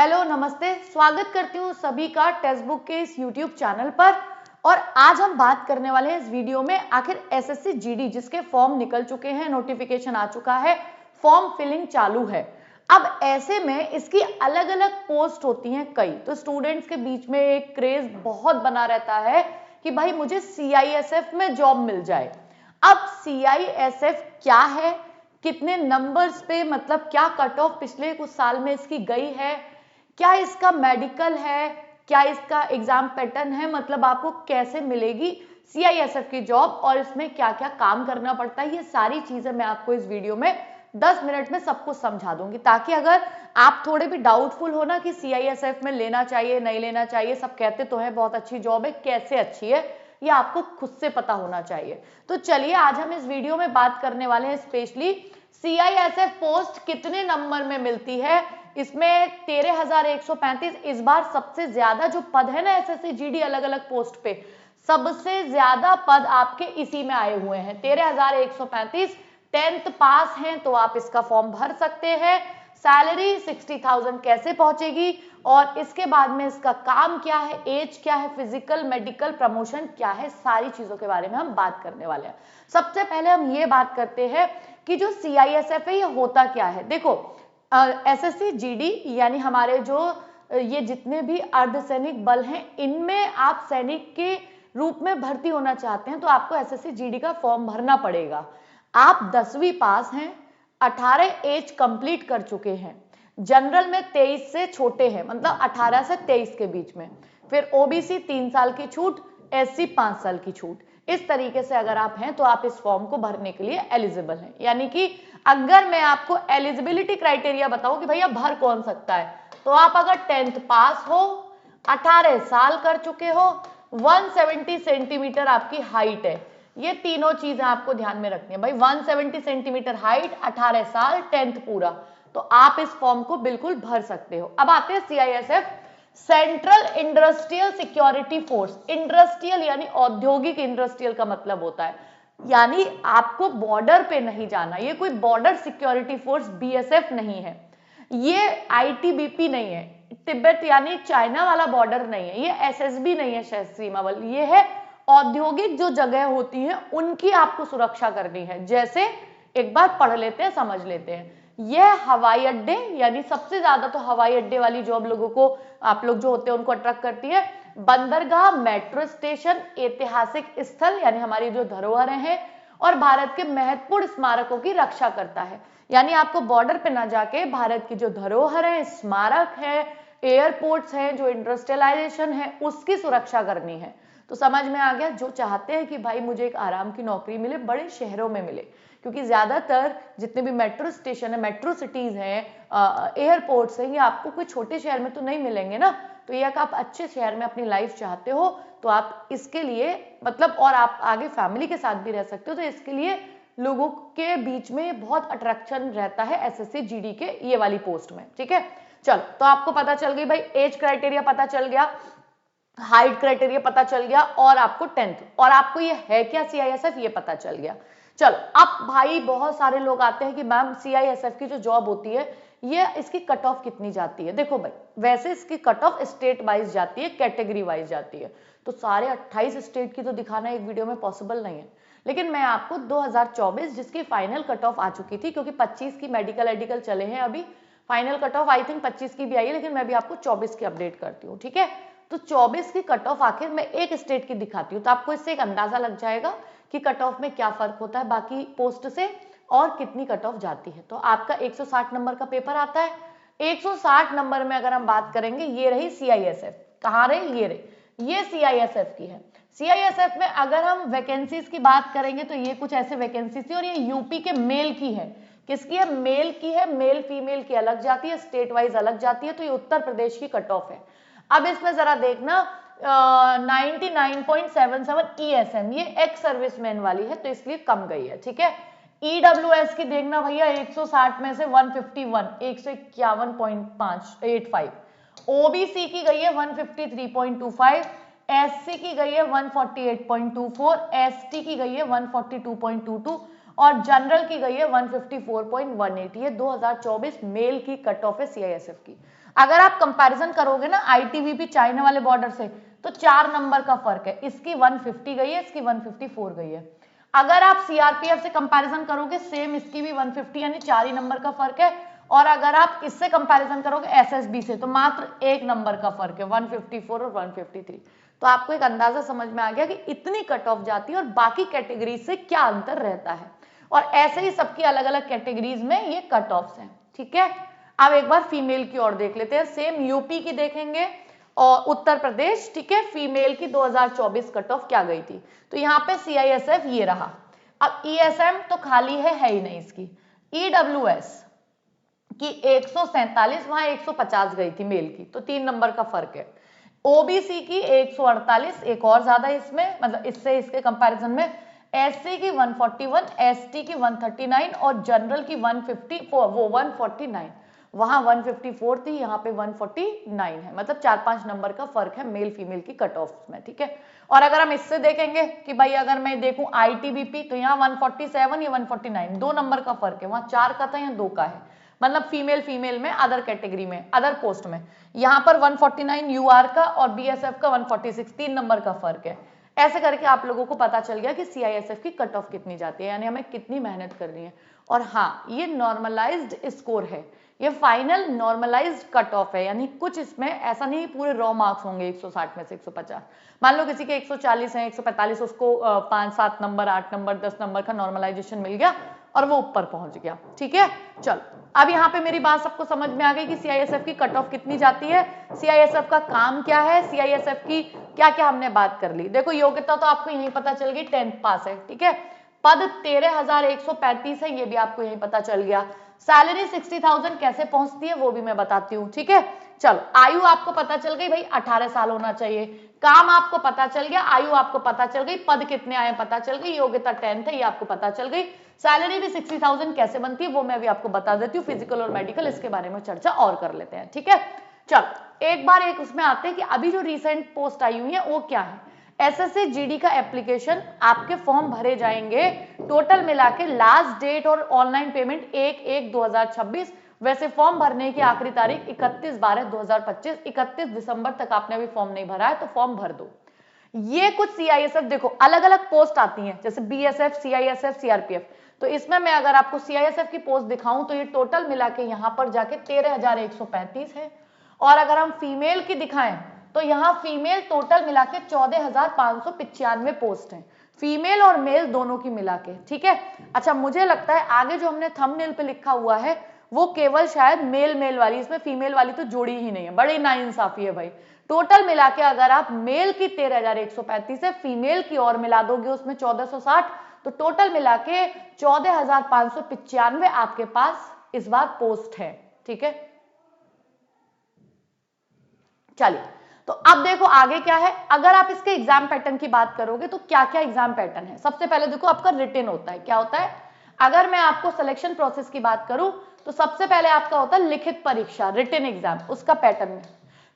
Hello नमस्ते, स्वागत करती हूँ सभी का टेक्स्ट बुक के इस यूट्यूब चैनल पर। और आज हम बात करने वाले हैं इस वीडियो में आखिर एसएससी जीडी जिसके फॉर्म निकल चुके हैं, नोटिफिकेशन आ चुका है, फॉर्म फिलिंग चालू है। अब ऐसे में इसकी अलग अलग पोस्ट होती हैं कई, तो स्टूडेंट्स के बीच में एक क्रेज बहुत बना रहता है कि भाई मुझे सीआईएसएफ में जॉब मिल जाए। अब सीआईएसएफ क्या है, कितने नंबर्स पे, मतलब क्या कट ऑफ पिछले कुछ साल में इसकी गई है, क्या इसका मेडिकल है, क्या इसका एग्जाम पैटर्न है, मतलब आपको कैसे मिलेगी सीआईएसएफ की जॉब और इसमें क्या क्या काम करना पड़ता है, ये सारी चीजें मैं आपको इस वीडियो में 10 मिनट में सब कुछ समझा दूंगी, ताकि अगर आप थोड़े भी डाउटफुल हो ना कि सीआईएसएफ में लेना चाहिए नहीं लेना चाहिए, सब कहते तो है बहुत अच्छी जॉब है, कैसे अच्छी है ये आपको खुद से पता होना चाहिए। तो चलिए आज हम इस वीडियो में बात करने वाले हैं स्पेशली सीआईएसएफ पोस्ट कितने नंबर में मिलती है। इसमें 13,135 इस बार सबसे ज्यादा जो पद है ना एसएससी जीडी अलग अलग पोस्ट पे, सबसे ज्यादा पद आपके इसी में आए हुए हैं 13,135। 10th पास हैं तो आप इसका फॉर्म भर सकते हैं। सैलरी 60,000 कैसे पहुंचेगी और इसके बाद में इसका काम क्या है, एज क्या है, फिजिकल मेडिकल प्रमोशन क्या है, सारी चीजों के बारे में हम बात करने वाले हैं। सबसे पहले हम ये बात करते हैं कि जो सीआईएसएफ है ये होता क्या है। देखो एसएससी जीडी यानी हमारे जो ये जितने भी अर्धसैनिक बल हैं, इनमें आप सैनिक के रूप में भर्ती होना चाहते हैं तो आपको एसएससी जीडी का फॉर्म भरना पड़ेगा। आप 10वीं पास हैं, 18 एज कंप्लीट कर चुके हैं, जनरल में 23 से छोटे हैं, मतलब 18 से 23 के बीच में, फिर ओबीसी 3 साल की छूट, एससी 5 साल की छूट, इस तरीके से अगर आप हैं तो आप इस फॉर्म को भरने के लिए एलिजिबल हैं। यानी कि अगर मैं आपको एलिजिबिलिटी क्राइटेरिया बताऊं कि भैया भर कौन सकता है, तो आप अगर 10th पास हो, 18 साल कर चुके हो, 170 सेंटीमीटर आपकी हाइट है, ये तीनों चीजें आपको ध्यान में रखनी है भाई। 170 सेंटीमीटर हाइट, 18 साल, 10th पूरा, तो आप इस फॉर्म को बिल्कुल भर सकते हो। अब आते हैं CISF, central industrial security force. Industrial यानी औद्योगिक, इंडस्ट्रियल का मतलब होता है यानी आपको बॉर्डर पे नहीं जाना, ये कोई बॉर्डर सिक्योरिटी फोर्स बीएसएफ नहीं है, ये आईटीबीपी नहीं है, तिब्बत यानी चाइना वाला बॉर्डर नहीं है, ये एसएसबी नहीं है सशस्त्र सीमा बल, ये है औद्योगिक जो जगह होती है उनकी आपको सुरक्षा करनी है। जैसे एक बार पढ़ लेते हैं, समझ लेते हैं। यह हवाई अड्डे यानी सबसे ज्यादा तो हवाई अड्डे वाली जॉब लोगों को, आप लोग जो होते हैं उनको अट्रैक्ट करती है। बंदरगाह, मेट्रो स्टेशन, ऐतिहासिक स्थल यानी हमारी जो धरोहरें हैं, और भारत के महत्वपूर्ण स्मारकों की रक्षा करता है। यानी आपको बॉर्डर पे ना जाके भारत की जो धरोहर है, स्मारक है, एयरपोर्ट्स हैं, जो इंडस्ट्रियलाइजेशन है, उसकी सुरक्षा करनी है। तो समझ में आ गया, जो चाहते हैं कि भाई मुझे एक आराम की नौकरी मिले, बड़े शहरों में मिले, क्योंकि ज्यादातर जितने भी मेट्रो स्टेशन है, मेट्रो सिटीज हैं, एयरपोर्ट्स हैं, ये आपको कोई छोटे शहर में तो नहीं मिलेंगे ना। तो ये आप अच्छे शहर में अपनी लाइफ चाहते हो तो आप इसके लिए, मतलब और आप आगे फैमिली के साथ भी रह सकते हो, तो इसके लिए लोगों के बीच में बहुत अट्रैक्शन रहता है एसएससी जीडी के ये वाली पोस्ट में। ठीक है, चलो तो आपको पता चल गई भाई, एज क्राइटेरिया पता चल गया, हाइट क्राइटेरिया पता चल गया, और आपको 10th, और आपको ये है क्या सीआईएसएफ ये पता चल गया। चलो अब भाई बहुत सारे लोग आते हैं कि मैम सीआईएसएफ की जो जॉब होती है ये इसकी कट ऑफ कितनी जाती है। देखो भाई, वैसे इसकी कट ऑफ स्टेट वाइज जाती है, कैटेगरी वाइज जाती है, तो सारे 28 स्टेट की तो दिखाना एक वीडियो में पॉसिबल नहीं है, लेकिन मैं आपको 2024 जिसकी फाइनल कट ऑफ आ चुकी थी, क्योंकि 25 की मेडिकल एडिकल चले हैं अभी, final cut off I think 25 की भी आई है, लेकिन मैं भी आपको 24 की अपडेट करती हूँ। ठीक है, तो 24 की कट ऑफ आखिर मैं एक स्टेट की दिखाती हूँ, तो आपको इससे एक अंदाजा लग जाएगा कि कट ऑफ में क्या फर्क होता है बाकी पोस्ट से और कितनी कट ऑफ जाती है। तो आपका 160 नंबर का पेपर आता है, 160 नंबर में अगर हम बात करेंगे, ये रही सीआईएसएफ, कहाँ रही, ये रही, ये सीआईएसएफ की है। सीआईएसएफ में अगर हम वैकेंसीज की बात करेंगे तो ये कुछ ऐसे वैकेंसी थी, और ये यूपी के मेल की है। किसकी है, मेल की है, मेल फीमेल की अलग जाती है, स्टेट वाइज अलग जाती है, तो ये उत्तर प्रदेश की कट ऑफ है। अब इसमें जरा देखना 99.77 ESM, ये एक्स सर्विसमैन वाली है तो इसलिए कम गई है। ठीक है, EWS की देखना भैया 160 में से 151, 151.585, ओबीसी की गई है 153.25, एससी की गई है 148.24, एसटी की गई है 142.22, और जनरल की गई है 154.18। ये 2024 मेल की कट ऑफ है सीआईएसएफ की। अगर आप कंपैरिजन करोगे ना आईटीबीपी चाइना वाले बॉर्डर से तो 4 नंबर का फर्क है, इसकी 150 गई है, इसकी 154 गई है। अगर आप सीआरपीएफ से कंपैरिजन करोगे सेम, इसकी भी 150 यानी 4 ही नंबर का फर्क है। और अगर आप इससे कंपैरिजन करोगे एसएसबी से तो मात्र 1 नंबर का फर्क है, 154 और 153। तो आपको एक अंदाजा समझ में आ गया कि इतनी कट ऑफ जाती है और बाकी कैटेगरी से क्या अंतर रहता है। और ऐसे ही सबकी अलग अलग कैटेगरीज में ये कट ऑफ्स हैं, ठीक है। अब एक बार फीमेल की ओर देख लेते हैं, सेम यूपी की देखेंगे और उत्तर प्रदेश, ठीक है। फीमेल की 2024 कट ऑफ क्या गई थी, तो यहाँ पे सीआईएसएफ ये रहा। अब ईएसएम तो खाली है ही नहीं इसकी। ईडब्ल्यूएस की 147, वहां 150 गई थी मेल की, तो 3 नंबर का फर्क है। ओबीसी की 148, एक और ज्यादा इसमें, मतलब इससे इसके कंपैरिजन में। एससी की 141, एसटी की 139 और जनरल की 154, वो 149। वहां 154 थी, यहाँ पे 149 है, मतलब 4-5 नंबर का फर्क है मेल फीमेल की कट ऑफ में, ठीक है। और अगर हम इससे देखेंगे कि भाई अगर मैं देखूं आईटीबीपी तो यहाँ 147 या 149, 2 नंबर का फर्क है, वहां 4 का था यहाँ 2 का है, मतलब फीमेल में अदर कैटेगरी में अदर पोस्ट में। यहाँ पर 149 यूआर का और बीएसएफ का 146, 3 नंबर का फर्क है। ऐसे करके आप लोगों को पता चल गया कि सीआईएसएफ की कट ऑफ कितनी जाती है, यानी हमें कितनी मेहनत करनी है। और हाँ, ये नॉर्मलाइज्ड स्कोर है, ये फाइनल नॉर्मलाइज्ड कट ऑफ है, यानी कुछ इसमें ऐसा नहीं पूरे रॉ मार्क्स होंगे 160 में से 150। मान लो किसी के 140 है, 145, उसको 5-7 नंबर, 8 नंबर, 10 नंबर का नॉर्मलाइजेशन मिल गया और वो ऊपर पहुंच गया, ठीक है। चलो, अब यहाँ पे मेरी बात सबको समझ में आ गई कि सीआईएसएफ की कट ऑफ कितनी जाती है, सीआईएसएफ का काम क्या है, सीआईएसएफ की क्या क्या हमने बात कर ली। देखो योग्यता तो आपको यही पता चल गई, 10th पास है, ठीक है। पद 13,135 है, ये भी आपको यही पता चल गया। सैलरी 60,000 कैसे पहुंचती है वो भी मैं बताती हूँ, ठीक है। चलो, आयु आपको पता चल गई भाई 18 साल होना चाहिए, काम आपको पता चल गया, आयु आपको पता चल गई, पद कितने आए पता चल गई, योग्यता 10th है ये आपको पता चल गई। सैलरी भी 60,000 कैसे बनती है वो मैं भी आपको बता देती हूँ। फिजिकल और मेडिकल इसके बारे में चर्चा और कर लेते हैं, ठीक है। चलो, एक बार एक उसमें आते हैं कि अभी जो रिसेंट पोस्ट आई हुई है वो क्या है। एसएससी जीडी का एप्लीकेशन आपके फॉर्म भरे जाएंगे, टोटल मिला के लास्ट डेट और ऑनलाइन पेमेंट 1/1/2026। वैसे फॉर्म भरने की आखिरी तारीख 31/12/2025, 31 दिसंबर तक आपने अभी फॉर्म नहीं भरा है तो फॉर्म भर दो। ये कुछ सीआईएसएफ, देखो अलग अलग पोस्ट आती हैं, जैसे बीएसएफ, सीआईएसएफ, सीआरपीएफ। तो इसमें मैं अगर आपको सीआईएसएफ की पोस्ट दिखाऊं तो ये टोटल मिला के यहां पर जाके 13,135 है। और अगर हम फीमेल की दिखाएं तो यहाँ फीमेल टोटल मिला के 14,595 पोस्ट हैं, फीमेल और मेल दोनों की मिला के, ठीक है। अच्छा, मुझे लगता है आगे जो हमने थंबनेल पे लिखा हुआ है वो केवल शायद मेल वाली, इसमें फीमेल वाली तो जोड़ी ही नहीं है, बड़ी नाइंसाफी है भाई। टोटल मिला के अगर आप मेल की 13,135 है, फीमेल की और मिला दोगे उसमें 1,460, तो टोटल मिला के 14,595 आपके पास इस बार पोस्ट है, ठीक है। चलिए, तो अब देखो आगे क्या है। अगर आप इसके एग्जाम पैटर्न की बात करोगे तो क्या क्या एग्जाम पैटर्न है। सबसे पहले देखो आपका रिटन होता है, क्या होता है। अगर मैं आपको सिलेक्शन प्रोसेस की बात करूं तो सबसे पहले आपका होता है लिखित परीक्षा, रिटन एग्जाम, उसका पैटर्न है।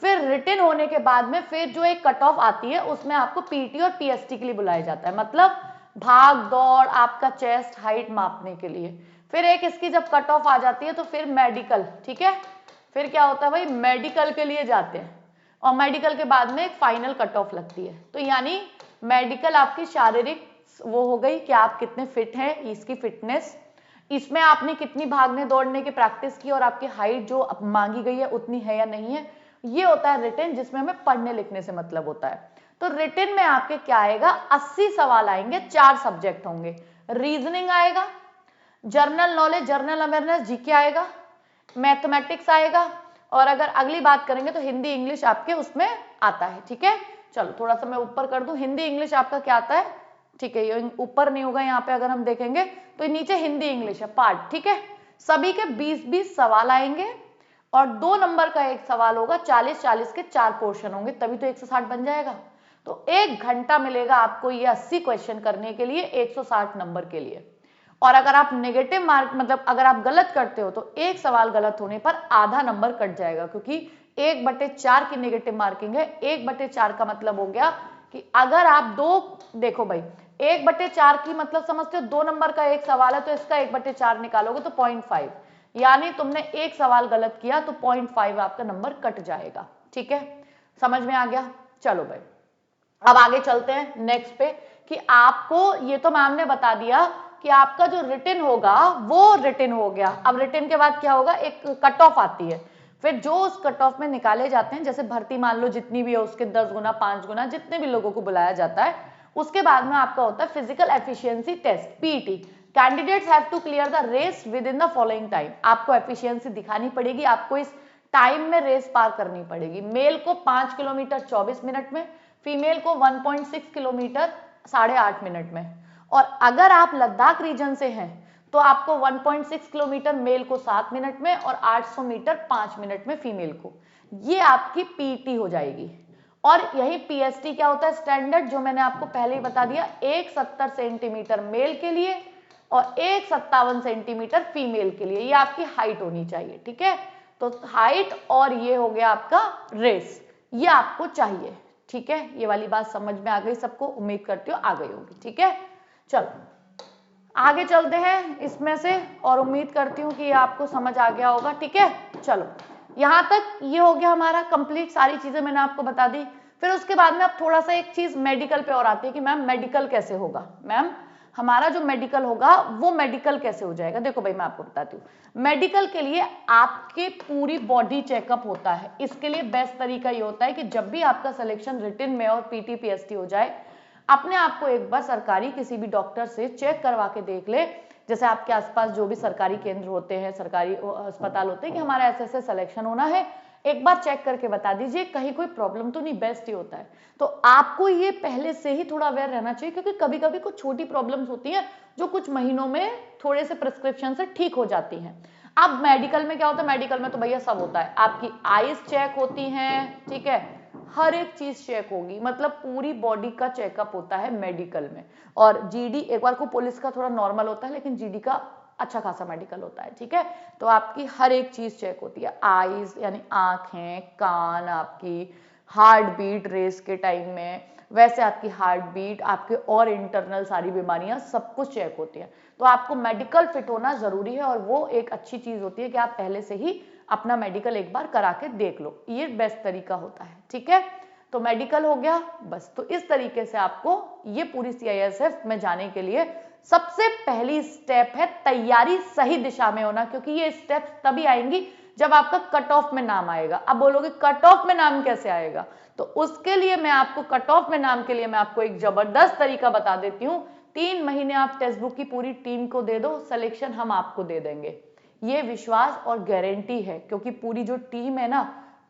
फिर रिटन होने के बाद में फिर जो एक कट ऑफ आती है उसमें आपको पीटी और पीएसटी के लिए बुलाया जाता है, मतलब भाग दौड़, आपका चेस्ट हाइट मापने के लिए। फिर एक इसकी जब कट ऑफ आ जाती है तो फिर मेडिकल, ठीक है। फिर क्या होता है भाई, मेडिकल के लिए जाते हैं और मेडिकल के बाद में एक फाइनल कट ऑफ लगती है। तो यानी मेडिकल आपकी शारीरिक वो हो गई कि आप कितने फिट हैं, इसकी फिटनेस, इसमें आपने कितनी भागने दौड़ने की प्रैक्टिस की और आपकी हाइट जो मांगी गई है उतनी है या नहीं है। ये होता है रिटन, जिसमें हमें पढ़ने लिखने से मतलब होता है। तो रिटन में आपके क्या आएगा, 80 सवाल आएंगे, 4 सब्जेक्ट होंगे। रीजनिंग आएगा, general knowledge, general awareness, GK आएगा, मैथमेटिक्स आएगा, और अगर अगली बात करेंगे तो हिंदी इंग्लिश आपके उसमें आता है, ठीक है। चलो थोड़ा सा मैं ऊपर कर दूं, हिंदी इंग्लिश आपका क्या आता है, ठीक है, ये ऊपर नहीं होगा, यहाँ पे अगर हम देखेंगे तो नीचे हिंदी इंग्लिश है पार्ट, ठीक है। सभी के 20-20 सवाल आएंगे और 2 नंबर का एक सवाल होगा, 40-40 के 4 पोर्शन होंगे, तभी तो 160 बन जाएगा। तो 1 घंटा मिलेगा आपको ये 80 क्वेश्चन करने के लिए 160 नंबर के लिए। और अगर आप नेगेटिव मार्क, मतलब अगर आप गलत करते हो तो एक सवाल गलत होने पर आधा नंबर कट जाएगा, क्योंकि 1/4 की नेगेटिव मार्किंग है। 1/4 का मतलब हो गया कि अगर आप 2, देखो भाई 1/4 की मतलब समझते हो, 2 नंबर का एक सवाल है तो इसका 1/4 निकालोगे तो 0.5, यानी तुमने एक सवाल गलत किया तो 0.5 आपका नंबर कट जाएगा। ठीक है, समझ में आ गया। चलो भाई अब आगे चलते हैं नेक्स्ट पे कि आपको ये तो मैम ने बता दिया कि आपका जो रिटन होगा वो रिटन हो गया। अब रिटन के बाद क्या होगा, एक कट ऑफ आती है, फिर जो उस कट ऑफ में निकाले जाते हैं, जैसे भर्ती मान लो जितनी भी है उसके 10 गुना 5 गुना जितने भी लोगों को बुलाया जाता है, उसके बाद में आपका होता है physical efficiency test PET. Candidates have to clear the race within the following time. आपको एफिशिएंसी दिखानी पड़ेगी, आपको इस टाइम में रेस पार करनी पड़ेगी। मेल को 5 किलोमीटर 24 मिनट में, फीमेल को 1.6 किलोमीटर 8.5 मिनट में। और अगर आप लद्दाख रीजन से हैं तो आपको 1.6 किलोमीटर मेल को 7 मिनट में और 800 मीटर 5 मिनट में फीमेल को। ये आपकी पीटी हो जाएगी। और यही पीएसटी क्या होता है, स्टैंडर्ड, जो मैंने आपको पहले ही बता दिया, 170 सेंटीमीटर मेल के लिए और 157 सेंटीमीटर फीमेल के लिए। ये आपकी हाइट होनी चाहिए। ठीक है, तो हाइट और ये हो गया आपका रेस, ये आपको चाहिए। ठीक है, ये वाली बात समझ में आ गई सबको, उम्मीद करती हूँ आ गई होगी। ठीक है, चलो आगे चलते हैं इसमें से, और उम्मीद करती हूँ कि ये आपको समझ आ गया होगा। ठीक है, चलो यहां तक ये हो गया हमारा कंप्लीट, सारी चीजें मैंने आपको बता दी। फिर उसके बाद में अब थोड़ा सा एक चीज मेडिकल पे और आती है कि मैम मेडिकल कैसे होगा। मैम हमारा जो मेडिकल होगा वो मेडिकल कैसे हो जाएगा। देखो भाई मैं आपको बताती हूँ, मेडिकल के लिए आपके पूरी बॉडी चेकअप होता है। इसके लिए बेस्ट तरीका ये होता है कि जब भी आपका सिलेक्शन रिटन में और पीटी पीएसटी हो जाए, अपने आप को एक बार सरकारी किसी भी डॉक्टर से चेक करवा के देख ले। जैसे आपके आसपास जो भी सरकारी केंद्र होते हैं, सरकारी अस्पताल होते हैं, कि हमारा ऐसे सिलेक्शन होना है, एक बार चेक करके बता दीजिए, कहीं कोई प्रॉब्लम तो नहीं, बेस्ट ही होता है। तो आपको ये पहले से ही थोड़ा अवेयर रहना चाहिए, क्योंकि कभी कभी कुछ छोटी प्रॉब्लम्स होती हैं जो कुछ महीनों में थोड़े से प्रिस्क्रिप्शन से ठीक हो जाती हैं। अब मेडिकल में क्या होता है, मेडिकल में तो भैया सब होता है, आपकी आईज चेक होती हैं, ठीक है, हर एक चीज चेक होगी, मतलब पूरी बॉडी का चेकअप होता है मेडिकल में। और जीडी एक बार को पुलिस का थोड़ा नॉर्मल होता है, लेकिन जीडी का अच्छा खासा मेडिकल होता है। ठीक है, तो आपकी हर एक चीज चेक होती है, आईज यानी आंखें, कान, आपकी हार्ट बीट रेस के टाइम में, वैसे आपकी हार्ट बीट, आपके और इंटरनल सारी बीमारियां सब कुछ चेक होती है। तो आपको मेडिकल फिट होना जरूरी है, और वो एक अच्छी चीज होती है कि आप पहले से ही अपना मेडिकल एक बार करा के देख लो, ये बेस्ट तरीका होता है। ठीक है, तो मेडिकल हो गया बस। तो इस तरीके से आपको ये पूरी सीआईएसएफ में जाने के लिए सबसे पहली स्टेप है तैयारी सही दिशा में होना, क्योंकि ये स्टेप्स तभी आएंगी जब आपका कट ऑफ में नाम आएगा। अब बोलोगे कट ऑफ में नाम कैसे आएगा, तो उसके लिए मैं आपको कट ऑफ में नाम के लिए मैं आपको एक जबरदस्त तरीका बता देती हूँ। 3 महीने आप टेक्स्ट बुक की पूरी टीम को दे दो, सिलेक्शन हम आपको दे देंगे, ये विश्वास और गारंटी है। क्योंकि पूरी जो टीम है ना,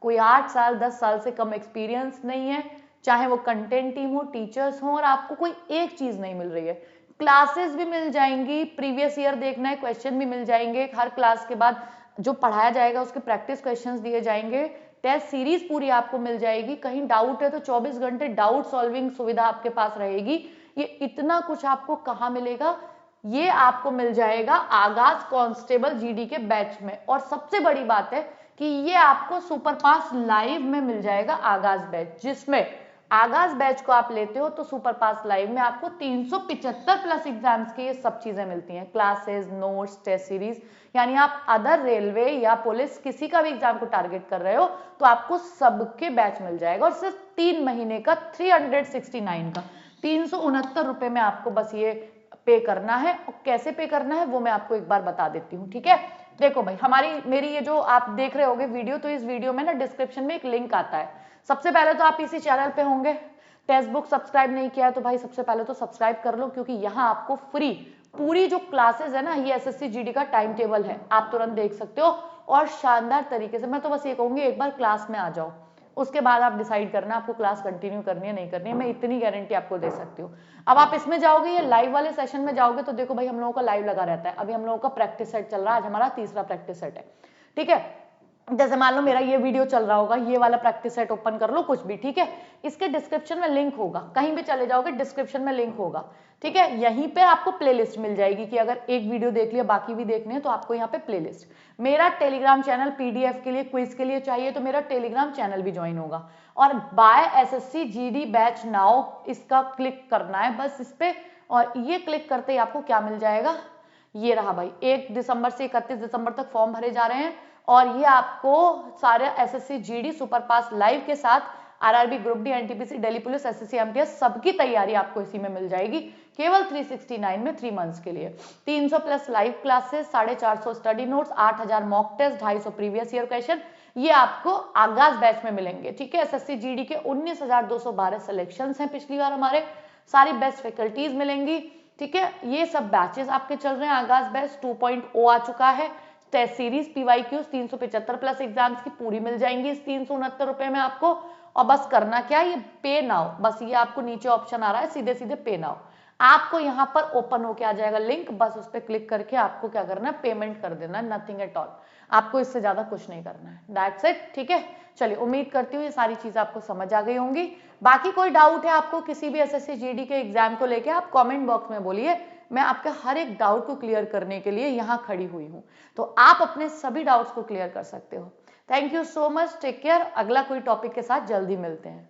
कोई 8 साल 10 साल से कम एक्सपीरियंस नहीं है, चाहे वो कंटेंट टीम हो, टीचर्स हो, और आपको कोई एक चीज नहीं मिल रही है। क्लासेस भी मिल जाएंगी, प्रीवियस ईयर देखना है, क्वेश्चन भी मिल जाएंगे, हर क्लास के बाद जो पढ़ाया जाएगा उसके प्रैक्टिस क्वेश्चंस दिए जाएंगे, टेस्ट सीरीज पूरी आपको मिल जाएगी, कहीं डाउट है तो 24 घंटे डाउट सॉल्विंग सुविधा आपके पास रहेगी। ये इतना कुछ आपको कहाँ मिलेगा, ये आपको मिल जाएगा आगाज कांस्टेबल जीडी के बैच में। और सबसे बड़ी बात है कि ये आपको सुपर पास लाइव में मिल जाएगा आगाज बैच, जिसमें आगाज बैच को आप लेते हो तो सुपर पास लाइव में आपको 375 प्लस एग्जाम्स की ये सब चीजें मिलती हैं, क्लासेस, नोट्स, टेस्ट सीरीज। यानी आप अदर रेलवे या पुलिस किसी का भी एग्जाम को टारगेट कर रहे हो तो आपको सबके बैच मिल जाएगा। और सिर्फ 3 महीने का 369 का 369 रुपए में आपको बस ये पे करना है। और कैसे पे करना है वो मैं आपको एक बार बता देती हूँ। ठीक है, देखो भाई मेरी ये जो आप देख रहे होगे वीडियो, तो इस वीडियो में ना डिस्क्रिप्शन में एक लिंक आता है। सबसे पहले तो आप इसी चैनल पे होंगे, टेक्स्ट बुक सब्सक्राइब नहीं किया है तो भाई सबसे पहले तो सब्सक्राइब कर लो, क्योंकि यहाँ आपको फ्री पूरी जो क्लासेस है ना, ये एसएससी जीडी का टाइम टेबल है, आप तुरंत देख सकते हो और शानदार तरीके से। मैं तो बस ये कहूंगी एक बार क्लास में आ जाओ, उसके बाद आप डिसाइड करना आपको क्लास कंटिन्यू करनी है नहीं करनी है, मैं इतनी गारंटी आपको दे सकती हूँ। अब आप इसमें जाओगे, ये लाइव वाले सेशन में जाओगे तो देखो भाई हम लोगों का लाइव लगा रहता है। अभी हम लोगों का प्रैक्टिस सेट चल रहा है, आज हमारा तीसरा प्रैक्टिस सेट है। ठीक है, जैसे मान लो मेरा ये वीडियो चल रहा होगा, ये वाला प्रैक्टिस सेट ओपन कर लो, कुछ भी, ठीक है, इसके डिस्क्रिप्शन में लिंक होगा, कहीं भी चले जाओगे डिस्क्रिप्शन में लिंक होगा। ठीक है, यहीं पे आपको प्लेलिस्ट मिल जाएगी कि अगर एक वीडियो देख लिया बाकी भी देखने हैं तो आपको यहाँ पे प्लेलिस्ट। मेरा टेलीग्राम चैनल पीडीएफ के लिए, क्विज के लिए चाहिए तो मेरा टेलीग्राम चैनल भी ज्वाइन होगा। और buy SSC GD batch now इसका क्लिक करना है बस इस पे, और ये क्लिक करते ही आपको क्या मिल जाएगा, ये रहा भाई, 1 दिसंबर से 31 दिसंबर तक फॉर्म भरे जा रहे हैं और ये आपको सारे एसएससी जीडी सुपरपास लाइव के साथ RRB, group D, NTPC, Delhi police, SSC, MTS सबकी तैयारी आपको इसी में मिल जाएगी केवल 369 में 3 मंथ्स के लिए। 300 plus live classes, 450 study notes, 8000 mock test, 250 previous year question, ये आपको आगाज बैच में मिलेंगे। ठीक है, एसएससी जीडी के 19,212 सिलेक्शंस हैं पिछली बार हमारे, सारी बेस्ट फैकल्टीज मिलेंगी। ठीक है, ये सब बैचेस आपके चल रहे हैं। आगाज बैच 2.0 आ चुका है। Test series PYQs 375 plus exams की पूरी मिल जाएंगी इस 369 रुपए में आपको। और बस करना क्या, ये पे नाउ, बस ये आपको नीचे ऑप्शन आ रहा है, सीधे सीधे पे नाउ, आपको यहाँ पर ओपन होके आ जाएगा लिंक, बस उस पर क्लिक करके आपको क्या करना है, पेमेंट कर देना है, नथिंग एट ऑल। आपको इससे ज्यादा कुछ नहीं करना है, दैट्स इट। ठीक है, चलिए उम्मीद करती हूँ ये सारी चीज आपको समझ आ गई होंगी। बाकी कोई डाउट है आपको किसी भी एसएससी जीडी के एग्जाम को लेके, आप कमेंट बॉक्स में बोलिए, मैं आपके हर एक डाउट को क्लियर करने के लिए यहाँ खड़ी हुई हूँ, तो आप अपने सभी डाउट्स को क्लियर कर सकते हो। Thank you so much, take care. अगला कोई टॉपिक के साथ जल्दी मिलते हैं।